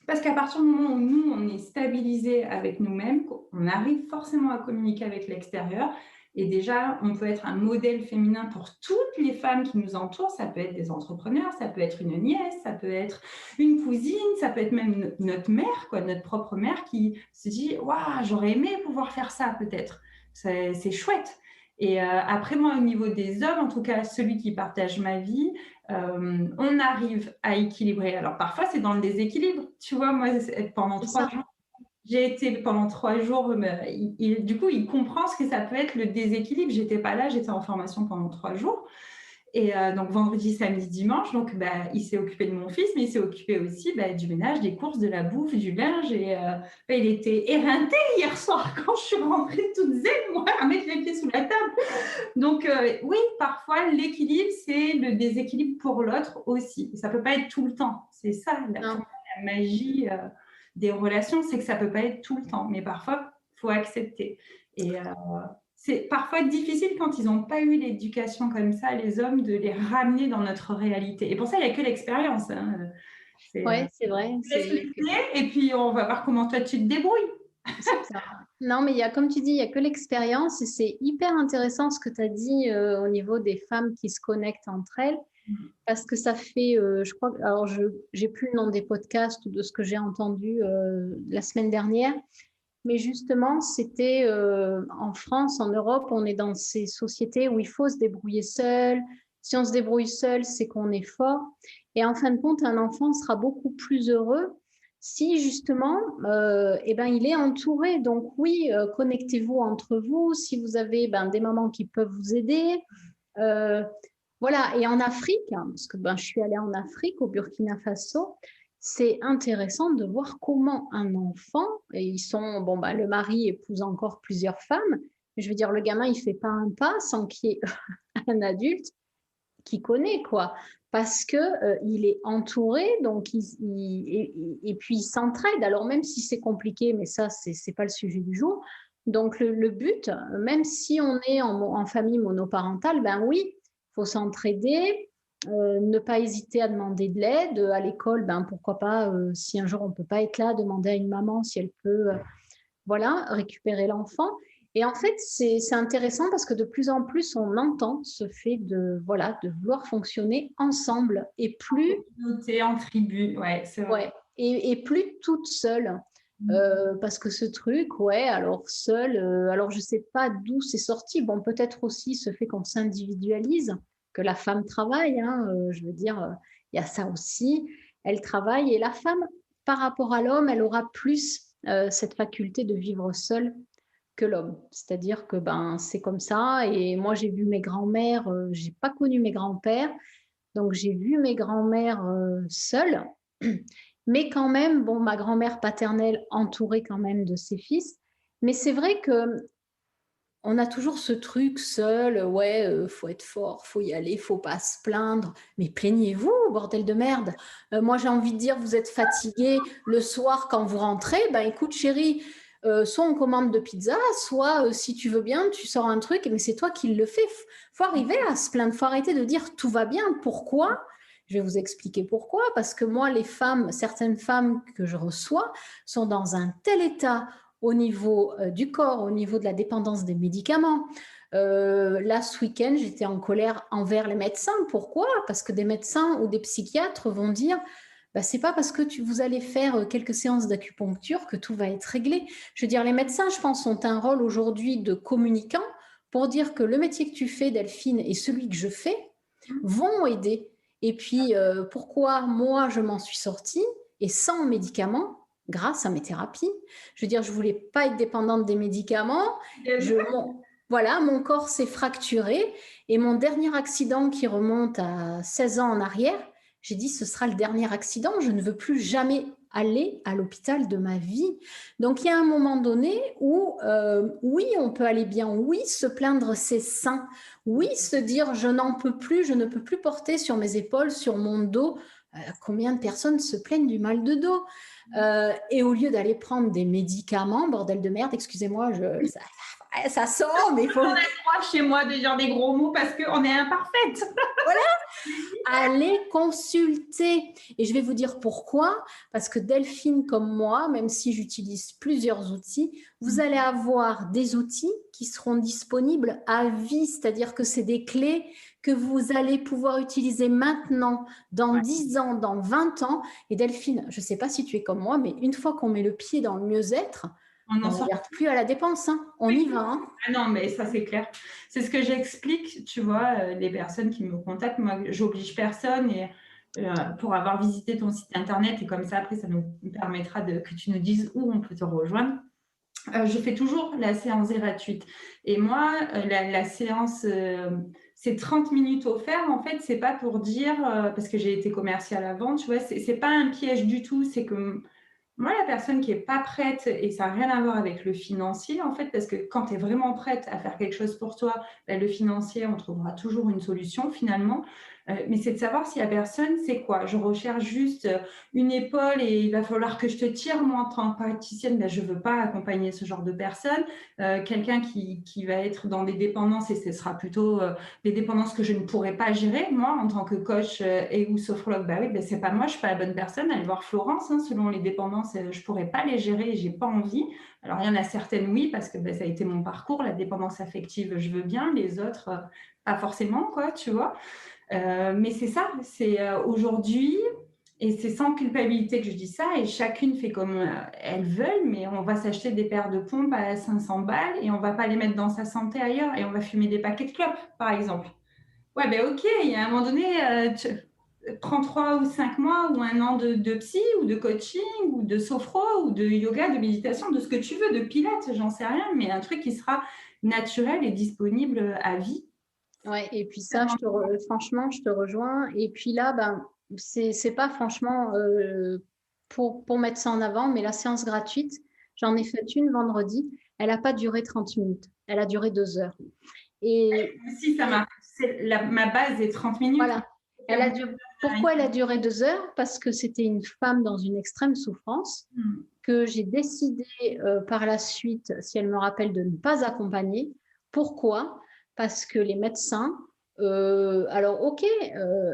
Parce qu'à partir du moment où nous, on est stabilisé avec nous-mêmes, on arrive forcément à communiquer avec l'extérieur. Et déjà, on peut être un modèle féminin pour toutes les femmes qui nous entourent. Ça peut être des entrepreneurs, ça peut être une nièce, ça peut être une cousine, ça peut être même notre mère, quoi, notre propre mère qui se dit « Waouh, j'aurais aimé pouvoir faire ça peut-être. » C'est chouette. Et après, moi, au niveau des hommes, en tout cas celui qui partage ma vie, on arrive à équilibrer. Alors parfois, c'est dans le déséquilibre. Tu vois, moi, pendant 3 jours, j'ai été pendant 3 jours, du coup, il comprend ce que ça peut être le déséquilibre. J'étais pas là, j'étais en formation pendant 3 jours. Et donc vendredi, samedi, dimanche, donc il s'est occupé de mon fils, mais il s'est occupé aussi du ménage, des courses, de la bouffe, du linge. Et il était éreinté hier soir quand je suis rentrée toute zen, moi, à mettre les pieds sous la table. Donc oui, parfois l'équilibre, c'est le déséquilibre pour l'autre aussi. Ça peut pas être tout le temps. C'est ça la magie des relations, c'est que ça peut pas être tout le temps, mais parfois il faut accepter. Et c'est parfois difficile quand ils n'ont pas eu l'éducation comme ça, les hommes, de les ramener dans notre réalité. Et pour ça, il n'y a que l'expérience. Hein. Oui, c'est vrai. Et puis, on va voir comment toi, tu te débrouilles. Non, mais comme tu dis, il n'y a que l'expérience et c'est hyper intéressant ce que tu as dit au niveau des femmes qui se connectent entre elles parce que ça fait, je crois, alors je n'ai plus le nom des podcasts ou de ce que j'ai entendu la semaine dernière, mais justement, c'était en France, en Europe, on est dans ces sociétés où il faut se débrouiller seul. Si on se débrouille seul, c'est qu'on est fort. Et en fin de compte, un enfant sera beaucoup plus heureux si justement, il est entouré. Donc oui, connectez-vous entre vous. Si vous avez des mamans qui peuvent vous aider. Voilà. Et en Afrique, parce que je suis allée en Afrique, au Burkina Faso, c'est intéressant de voir comment un enfant, et ils sont, le mari épouse encore plusieurs femmes, je veux dire, le gamin, il fait pas un pas sans qu'il y ait un adulte qui connaît, quoi, parce que il est entouré, donc et puis il s'entraide. Alors même si c'est compliqué, mais ça, c'est pas le sujet du jour. Donc le but, même si on est en famille monoparentale, oui, il faut s'entraider. Ne pas hésiter à demander de l'aide à l'école, pourquoi pas, si un jour on ne peut pas être là, demander à une maman si elle peut récupérer l'enfant. Et en fait, c'est intéressant parce que de plus en plus, on entend ce fait de vouloir fonctionner ensemble et plus en tribu, ouais, c'est vrai. Ouais, et plus toute seule. Parce que ce truc, alors seule, alors je ne sais pas d'où c'est sorti. Bon, peut-être aussi ce fait qu'on s'individualise, que la femme travaille, je veux dire, il y a ça aussi. Elle travaille et la femme, par rapport à l'homme, elle aura plus cette faculté de vivre seule que l'homme. C'est-à-dire que c'est comme ça. Et moi, j'ai vu mes grands-mères, j'ai pas connu mes grands-pères. Donc, j'ai vu mes grands-mères seules, mais quand même, bon, ma grand-mère paternelle entourée quand même de ses fils. Mais c'est vrai que on a toujours ce truc seul, ouais, faut être fort, faut y aller, faut pas se plaindre. Mais plaignez-vous, bordel de merde. Moi, j'ai envie de dire, vous êtes fatigué le soir quand vous rentrez, ben écoute, chérie, soit on commande de pizza, soit si tu veux bien, tu sors un truc, mais c'est toi qui le fais. Faut arriver à se plaindre, faut arrêter de dire tout va bien. Pourquoi? Je vais vous expliquer pourquoi. Parce que moi, les femmes, certaines femmes que je reçois sont dans un tel état au niveau du corps, au niveau de la dépendance des médicaments. Là, ce week-end, j'étais en colère envers les médecins. Pourquoi? Parce que des médecins ou des psychiatres vont dire bah, c'est pas parce que vous allez faire quelques séances d'acupuncture que tout va être réglé. Je veux dire, les médecins, je pense, ont un rôle aujourd'hui de communicant pour dire que le métier que tu fais, Delphine, et celui que je fais vont aider. Et puis, pourquoi moi, je m'en suis sortie et sans médicaments grâce à mes thérapies. Je veux dire, je ne voulais pas être dépendante des médicaments. Voilà, mon corps s'est fracturé. Et mon dernier accident qui remonte à 16 ans en arrière, j'ai dit, ce sera le dernier accident. Je ne veux plus jamais aller à l'hôpital de ma vie. Donc, il y a un moment donné où, oui, on peut aller bien. Oui, se plaindre, c'est sain. Oui, se dire, je n'en peux plus, je ne peux plus porter sur mes épaules, sur mon dos. Combien de personnes se plaignent du mal de dos? Et au lieu d'aller prendre des médicaments, bordel de merde, excusez-moi, ça sort, mais il faut... On a le droit chez moi de dire des gros mots parce qu'on est imparfaite. Voilà, allez consulter. Et je vais vous dire pourquoi. Parce que Delphine, comme moi, même si j'utilise plusieurs outils, vous allez avoir des outils qui seront disponibles à vie. C'est-à-dire que c'est des clés que vous allez pouvoir utiliser maintenant, dans 10 ans, dans 20 ans. Et Delphine, je ne sais pas si tu es comme moi, mais une fois qu'on met le pied dans le mieux-être, on ne regarde plus à la dépense, hein. On y va. Hein. Ah non, mais ça, c'est clair. C'est ce que j'explique, tu vois, les personnes qui me contactent. Moi, j'oblige personne et pour avoir visité ton site internet et comme ça, après, ça nous permettra que tu nous dises où on peut te rejoindre. Je fais toujours la séance gratuite. Et moi, la séance, c'est 30 minutes offertes. En fait, c'est pas pour dire, parce que j'ai été commerciale avant, tu vois, c'est pas un piège du tout. C'est que moi, la personne qui n'est pas prête, et ça n'a rien à voir avec le financier, en fait, parce que quand tu es vraiment prête à faire quelque chose pour toi, ben, le financier, on trouvera toujours une solution finalement. Mais c'est de savoir si la personne, c'est quoi. Je recherche juste une épaule et il va falloir que je te tire. Moi, en tant que praticienne, ben, je ne veux pas accompagner ce genre de personne. Quelqu'un qui va être dans des dépendances, et ce sera plutôt des dépendances que je ne pourrais pas gérer. Moi, en tant que coach et ou sophrologue, ben oui, ben, c'est pas moi, je ne suis pas la bonne personne. Allez voir Florence, hein, selon les dépendances, je ne pourrais pas les gérer et je n'ai pas envie. Alors, il y en a certaines, oui, parce que ben, ça a été mon parcours. La dépendance affective, je veux bien. Les autres, pas forcément, quoi, tu vois. Mais c'est ça, c'est aujourd'hui, et c'est sans culpabilité que je dis ça, et chacune fait comme elles veulent, mais on va s'acheter des paires de pompes à 500 balles et on va pas les mettre dans sa santé ailleurs, et on va fumer des paquets de clopes, par exemple. Ouais, ben ok, il y a un moment donné, prends 3 ou 5 mois ou un an de psy ou de coaching ou de sophro ou de yoga, de méditation, de ce que tu veux, de pilates, j'en sais rien, mais un truc qui sera naturel et disponible à vie. Ouais, et puis ça, franchement, je te rejoins. Et puis là, ben, c'est pas franchement pour mettre ça en avant, mais la séance gratuite, j'en ai fait une vendredi. Elle n'a pas duré 30 minutes. Elle a duré 2 heures. Et si, ça marche. Ma base est 30 minutes. Voilà. Pourquoi elle a duré 2 heures? Parce que c'était une femme dans une extrême souffrance que j'ai décidé par la suite, si elle me rappelle, de ne pas accompagner. Pourquoi? Parce que les médecins, alors ok,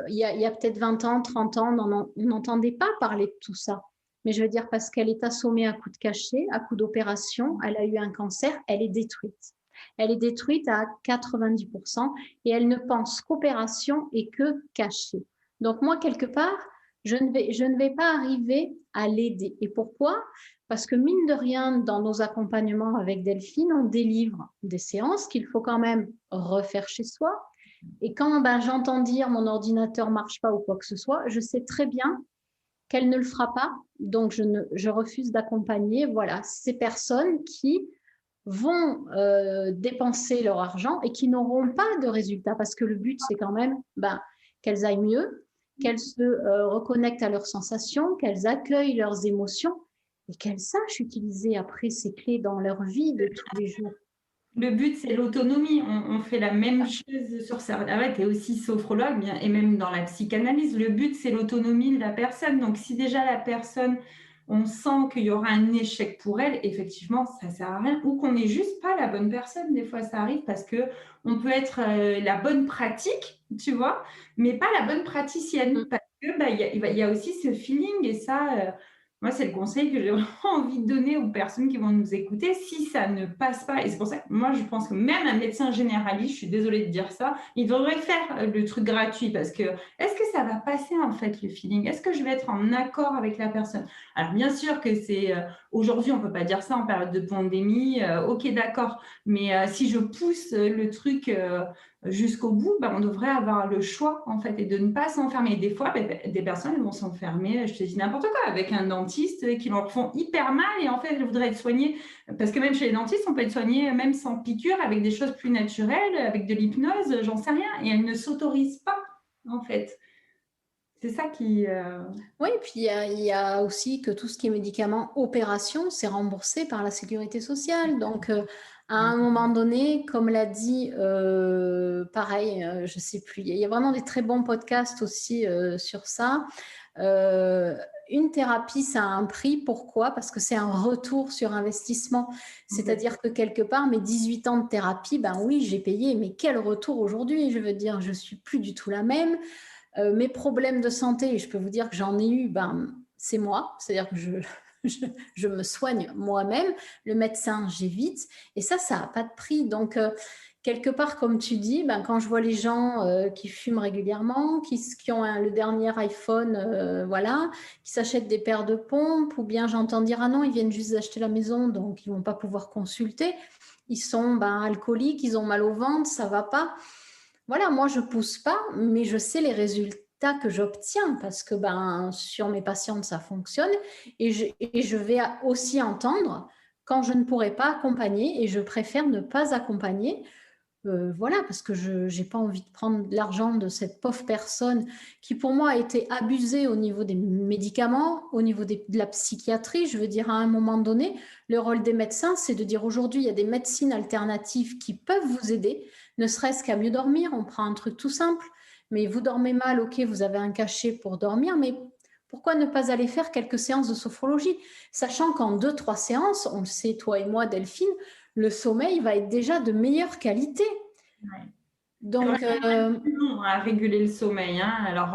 il y a peut-être 20 ans, 30 ans, on n'entendait pas parler de tout ça. Mais je veux dire, parce qu'elle est assommée à coups de cachet, à coups d'opération, elle a eu un cancer, elle est détruite. Elle est détruite à 90% et elle ne pense qu'opération et que cachet. Donc moi, quelque part, je ne vais pas arriver à l'aider. Et pourquoi? Parce que mine de rien, dans nos accompagnements avec Delphine, on délivre des séances qu'il faut quand même refaire chez soi. Et quand j'entends dire mon ordinateur ne marche pas ou quoi que ce soit, je sais très bien qu'elle ne le fera pas. Donc, je refuse d'accompagner ces personnes qui vont dépenser leur argent et qui n'auront pas de résultat. Parce que le but, c'est quand même qu'elles aillent mieux, qu'elles se reconnectent à leurs sensations, qu'elles accueillent leurs émotions et qu'elles sachent utiliser après ces clés dans leur vie de tous les jours. Le but, c'est l'autonomie. On fait la même chose sur ça. Ah ouais, tu es aussi sophrologue bien, et même dans la psychanalyse. Le but, c'est l'autonomie de la personne. Donc, si déjà la personne, on sent qu'il y aura un échec pour elle, effectivement, ça ne sert à rien. Ou qu'on n'est juste pas la bonne personne. Des fois, ça arrive parce qu'on peut être la bonne pratique, tu vois, mais pas la bonne praticienne. Parce que bah, y a aussi ce feeling et ça... moi, c'est le conseil que j'ai vraiment envie de donner aux personnes qui vont nous écouter. Si ça ne passe pas, et c'est pour ça que moi, je pense que même un médecin généraliste, je suis désolée de dire ça, il devrait faire le truc gratuit parce que est-ce que ça va passer en fait le feeling? Est-ce que je vais être en accord avec la personne? Alors, bien sûr que c'est aujourd'hui, on ne peut pas dire ça en période de pandémie. Ok, d'accord. Mais si je pousse le truc jusqu'au bout, on devrait avoir le choix en fait et de ne pas s'enfermer. Des fois, des personnes vont s'enfermer, je te dis n'importe quoi, avec un dentiste qui leur font hyper mal et en fait, elles voudraient être soignées. Parce que même chez les dentistes, on peut être soigné même sans piqûre, avec des choses plus naturelles, avec de l'hypnose, j'en sais rien. Et elles ne s'autorisent pas en fait. C'est ça qui... Oui, et puis il y a aussi que tout ce qui est médicaments, opération, c'est remboursé par la sécurité sociale. Donc, à un moment donné, comme l'a dit, pareil, je ne sais plus, il y a vraiment des très bons podcasts aussi sur ça. Une thérapie, ça a un prix. Pourquoi? Parce que c'est un retour sur investissement. C'est-à-dire que quelque part, mes 18 ans de thérapie, ben oui, j'ai payé, mais quel retour aujourd'hui? Je veux dire, je ne suis plus du tout la même. Mes problèmes de santé, je peux vous dire que j'en ai eu, c'est moi, c'est-à-dire que je me soigne moi-même, le médecin, j'évite, et ça n'a pas de prix. Donc, quelque part, comme tu dis, quand je vois les gens qui fument régulièrement, qui ont le dernier iPhone, voilà, qui s'achètent des paires de pompes, ou bien j'entends dire, ah non, ils viennent juste d'acheter la maison, donc ils ne vont pas pouvoir consulter, ils sont alcooliques, ils ont mal au ventre, ça ne va pas. Voilà, moi, je ne pousse pas, mais je sais les résultats que j'obtiens parce que sur mes patientes, ça fonctionne. Et je vais aussi entendre quand je ne pourrai pas accompagner et je préfère ne pas accompagner. Voilà, parce que je n'ai pas envie de prendre de l'argent de cette pauvre personne qui, pour moi, a été abusée au niveau des médicaments, au niveau de la psychiatrie. Je veux dire, à un moment donné, le rôle des médecins, c'est de dire aujourd'hui, il y a des médecines alternatives qui peuvent vous aider, ne serait-ce qu'à mieux dormir. On prend un truc tout simple, mais vous dormez mal, ok, vous avez un cachet pour dormir, mais pourquoi ne pas aller faire quelques séances de sophrologie, sachant qu'en 2-3 séances, on le sait, toi et moi, Delphine, le sommeil va être déjà de meilleure qualité. Ouais. Donc, à réguler le sommeil. Alors,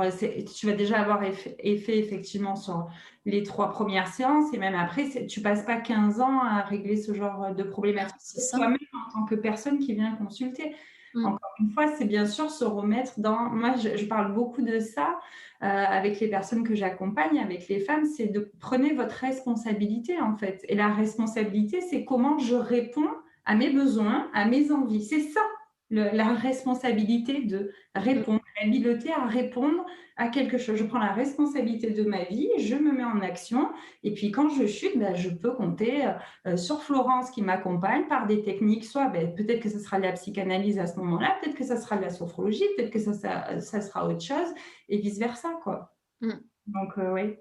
tu vas déjà avoir effet effectivement sur les 3 premières séances et même après, tu passes pas 15 ans à régler ce genre de problématique. C'est ça. Toi-même en tant que personne qui vient consulter. Encore une fois, c'est bien sûr se remettre dans... Moi, je parle beaucoup de ça avec les personnes que j'accompagne, avec les femmes, c'est de prenez votre responsabilité en fait. Et la responsabilité, c'est comment je réponds à mes besoins, à mes envies. C'est ça la responsabilité de répondre, l'habileté à répondre à quelque chose. Je prends la responsabilité de ma vie, je me mets en action et puis quand je chute, je peux compter sur Florence qui m'accompagne par des techniques, soit peut-être que ce sera de la psychanalyse à ce moment-là, peut-être que ça sera de la sophrologie, peut-être que ça sera autre chose et vice-versa, quoi. Donc, oui.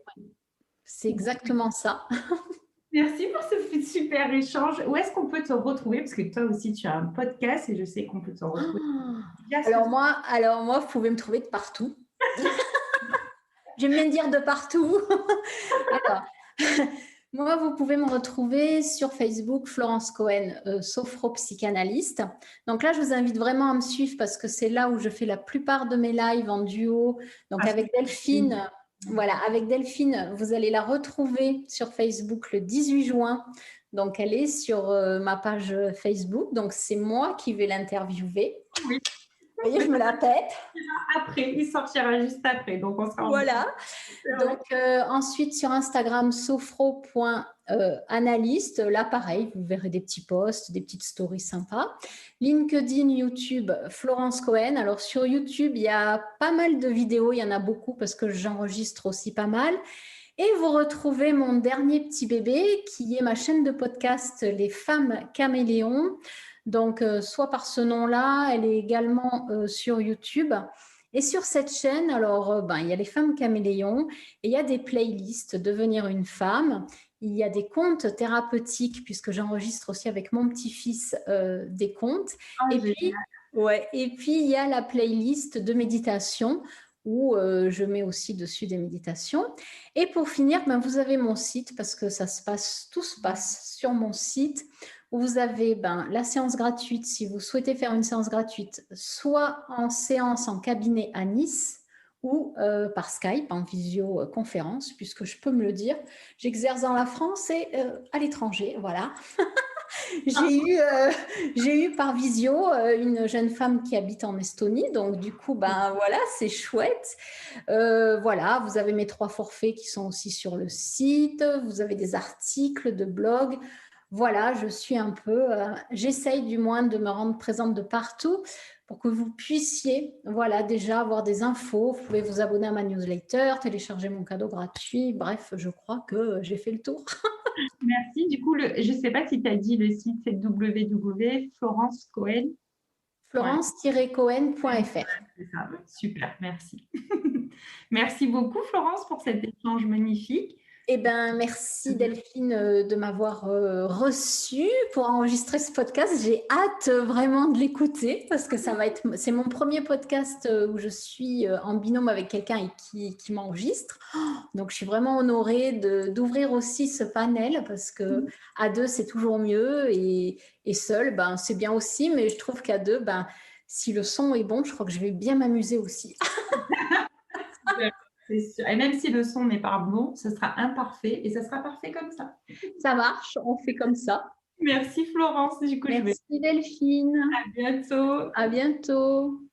C'est exactement ça. Merci pour ce super échange. Où est-ce qu'on peut te retrouver? Parce que toi aussi, tu as un podcast et je sais qu'on peut te retrouver. Alors moi, vous pouvez me trouver de partout. J'aime bien dire de partout. Alors, moi, vous pouvez me retrouver sur Facebook, Florence Cohen, sophro-psychanalyste. Donc là, je vous invite vraiment à me suivre parce que c'est là où je fais la plupart de mes lives en duo. Donc avec Delphine, voilà, avec Delphine, vous allez la retrouver sur Facebook le 18 juin. Donc elle est sur ma page Facebook. Donc c'est moi qui vais l'interviewer. Oui. Vous voyez, je me la pète. Après, il sortira juste après. Donc, on sera voilà. Donc, ensuite, sur Instagram, sophro.analyste. Là, pareil, vous verrez des petits posts, des petites stories sympas. LinkedIn, YouTube, Florence Cohen. Alors, sur YouTube, il y a pas mal de vidéos. Il y en a beaucoup parce que j'enregistre aussi pas mal. Et vous retrouvez mon dernier petit bébé qui est ma chaîne de podcast Les Femmes Caméléons. Donc, soit par ce nom-là, elle est également sur YouTube. Et sur cette chaîne, alors, il y a les femmes caméléons et il y a des playlists Devenir une femme. Il y a des contes thérapeutiques, puisque j'enregistre aussi avec mon petit-fils des contes. Ah, Et génial. puis, ouais, et puis, il y a la playlist de méditation où je mets aussi dessus des méditations. Et pour finir, vous avez mon site parce que tout se passe sur mon site où vous avez la séance gratuite si vous souhaitez faire une séance gratuite, soit en séance en cabinet à Nice ou par Skype en visioconférence, puisque je peux me le dire, j'exerce dans la France et à l'étranger, voilà. J'ai eu par visio une jeune femme qui habite en Estonie, donc du coup, voilà, c'est chouette. Voilà, vous avez mes 3 forfaits qui sont aussi sur le site, vous avez des articles de blog. Voilà, je suis un peu, j'essaye du moins de me rendre présente de partout pour que vous puissiez, voilà, déjà avoir des infos. Vous pouvez vous abonner à ma newsletter, télécharger mon cadeau gratuit. Bref, je crois que j'ai fait le tour. Merci. Du coup, je ne sais pas si tu as dit le site, c'est www.florencecohen. Florence-cohen.fr. C'est ça, super, merci. Merci beaucoup, Florence, pour cet échange magnifique. Eh bien, merci Delphine de m'avoir reçue pour enregistrer ce podcast. J'ai hâte vraiment de l'écouter parce que c'est mon premier podcast où je suis en binôme avec quelqu'un et qui m'enregistre. Donc, je suis vraiment honorée d'ouvrir aussi ce panel parce que à 2, c'est toujours mieux et seul, c'est bien aussi. Mais je trouve qu'à 2, si le son est bon, je crois que je vais bien m'amuser aussi. C'est sûr. Et même si le son n'est pas bon, ce sera imparfait et ça sera parfait comme ça. Ça marche, on fait comme ça. Merci Florence. Du coup, merci Delphine. À bientôt. À bientôt.